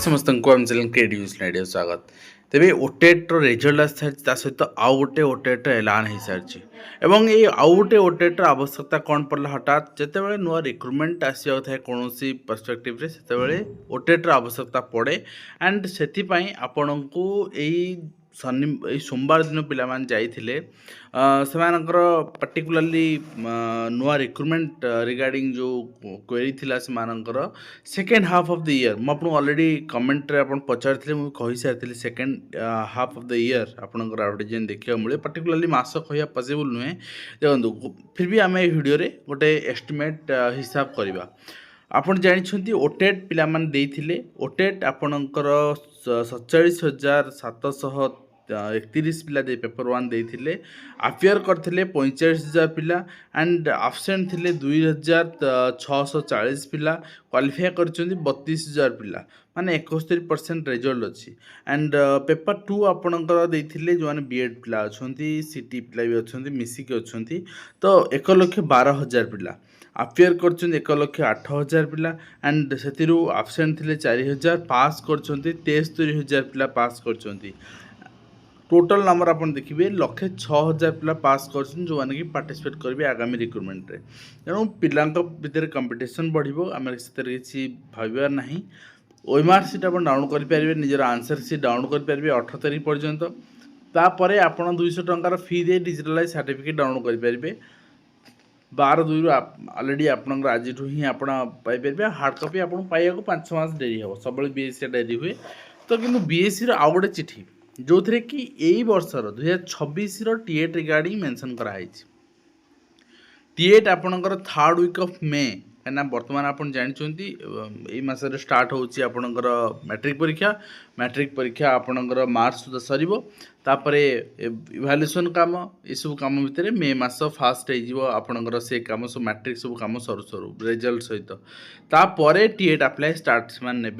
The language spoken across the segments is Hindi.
समस्त आम चैनल क्रिएट न्यूज लाइडियो स्वागत। तेरे ओटेट्र रिजल्ट आसी सहित आउ गोटे ओटेट्र ऐलान हो सारी एवं ये आउ गोटे ओटेट्र आवश्यकता कौन पड़ा हठात जिते नुआ रिक्रुटमेंट आसा था कौन पर्सपेक्टिव से ओटेट्र आवश्यकता पड़े एंड से आपण को यही सोमवार दिन पिला जाइए पर्टिकुलरली नुआ रिक्रुटमेंट रिगार्डिंग जो क्वेरी थिला से second half of the year मुझे ऑलरेडी कमेंट रे आपण पचार मुझे कही सारी second half of the year आपंकर एडवर्टाइजमेंट देखा मिले पर्टिकुलरली मास कहया पॉसिबल नुहे देखो फिर भी आम भिडियो गोटे एस्टिमेट हिसाब करवा आपड़ जानते ओटेट पिला देइथिले ओटेट आपणकर 47,731 पिला दे पेपर 1 देइथिले अफेयर करथिले 45,000 पिला एंड आब्सेंट थिले 2,640 पिला क्वालिफाई करछन्ती 32,000 पिला माने 71% रिजल्ट अच्छी एंड पेपर 2 आपणकर देइथिले जो माने बीएड पिला अछन्ती सीटी पिला भी अछन्ती मिसिक अछन्ती तो 1,12,000 पिला अफेयर कर 1,08,000 पिला एंड से आब्सेंट थे 4,000 पास कर 73,000 पिला पास कर टोटल नंबर आप देखिए 1,06,000 पिला पास कर जो मैंने कि पार्टिसिपेट करेंगे आगामी रिक्रुटमेंट रे तेणु पिला भितर कंपटीशन बढ़ो आम किसी भावार ना ओएमआर सीट आप डाउनलोड करेंगे निजर आंसर सीट डाउनलोड करेंगे 18 तारीख पर्यंत तापर आप 200 टंकार फी दे डिजिटालाइज सर्टिफिकेट डाउनलोड करेंगे 12/2 ऑलरेडी आपनकर आज ही आप पाइपर हार्ड कॉपी आपको पाइबा 5 मास डेरी हम सब बीएससी डेरी हुए तो कि बीएससी आउ गोटे चिठी जो थे कि यही वर्षर 2026 टीएट रिगार्डिंग मेंशन कराई टीएट आपणकर 3rd वीक ऑफ मे कहीं बर्तमान आप जानते यही मसरे स्टार्ट होची आपणकर मैट्रिक परीक्षा आपणकर मार्च सुधा सर तापर इवाल्युएसन काम ये सब काम भितर मे मास फास्ट होपणकर से कम सब मैट्रिक सब कम सरू सरू रिजल्ट सहित तापर टीएट अप्लाई स्टार्ट से ने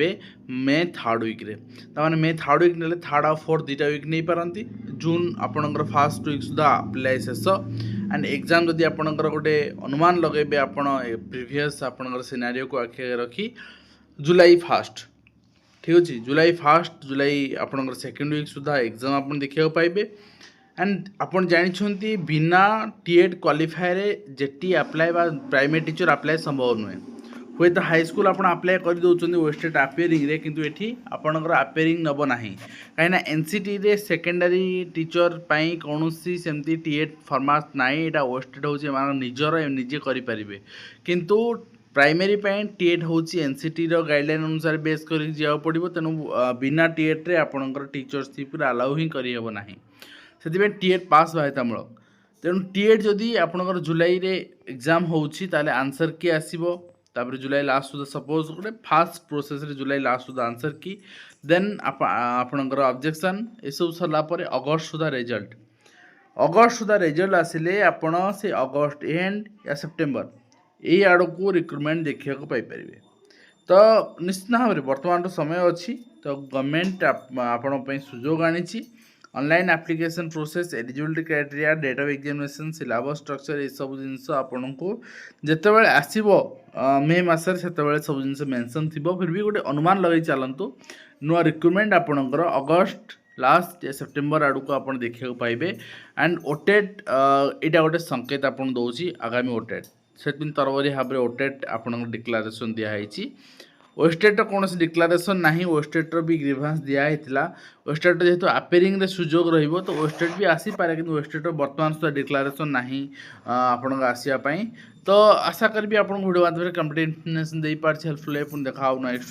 मे 3rd वीक रे ताने मे 3rd वीक ने 3rd और 4th 2टा वीक नहीं पारती जून आपणकर फर्स्ट वीक सुधा अप्लाई शेष एंड एग्जाम जदि आपणकर गोटे अनुमान लगे आपण प्रीवियस आपणकर सिनारियो को आखिर रखी जुलाई 1 ठीक अच्छे जुलाई 1 जुलाई आपणकर सेकेंड वीक सुधा एग्जाम आप देखा पाइबे एंड आपन जानते बिना टीएट क्वालिफाई रे जेटी अप्लाई बा प्राइमरी टीचर अप्लाई संभव नुहे हुए तो हाई स्कूल आप अप्लाई कर दौरान वेस्टेड अपेयरिंग रे किंतु एठी आपणकर अपेयरिंग नब ना कहीं एनसीटी रे सेकेंडरी टीचर पाई कौन सेमती टीएट फॉर्मेट ना यहाँ वेस्टेड हो निजर निजे करें किंतु प्राइमरी टीएट हूँ एनसीटी गाइडलाइन अनुसार बेस कर जा पड़ो तेणु बिना टीएट रे आपणकर टीचरशिप अलाउ ही करना से टीएट पास बाध्यतामूलक तेणु टीएट जदि आपणकर जुलाई रे एग्जाम होची ताले आंसर की आसीबो तापर जुलाई लास्ट सुधा सपोज गोटे फास्ट प्रोसेस रे जुलाई लास्ट सुधा आंसर की देन आपणकर ऑब्जेक्शन ये सब सरलापर अगस्ट सुधा रिजल्ट आसिले आपण से अगस्ट एंड या सेप्टेम्बर यही आड़ को रिक्रुटमेंट देखा पाइपर तो निश्चित भाव में बर्तमान समय अच्छी तो गवर्नमेंट आपण सुजोग आनी online application process eligibility criteria date of examination syllabus structure ये सब जिनस आपन को जितेबाला आसो मे मसर से सब जिन मेंशन थी फिर भी गोटे अनुमान लगे चलतु नुआ रिक्रुटमेंट आपणकर अगस्ट लास्ट सेप्टेम्बर आड़ को आप देखा पाइबे एंड ओटेट यहाँ गोटे संकेत आप दौर आगामी ओटेट से तरबरी भाव में ओटेट आपन डिक्लारेसन दिखाई वेस्टेट कौन डिक्लारेसन ना वेस्टेट भी ग्रीभांस दिखाई वेस्टेट जेहेतु अपेयरिंग सुजोग रहिबो तो वेस्टेट भी आसीपारे कि वेस्टेट बर्तमान सुधा डिक्लारेसन ना आपण आसापी तो आशा करी आप वीडियो माध्यम कंप्लीट इन्फॉर्मेशन दे पार्छ हेल्पफुल है देखा नेक्स्ट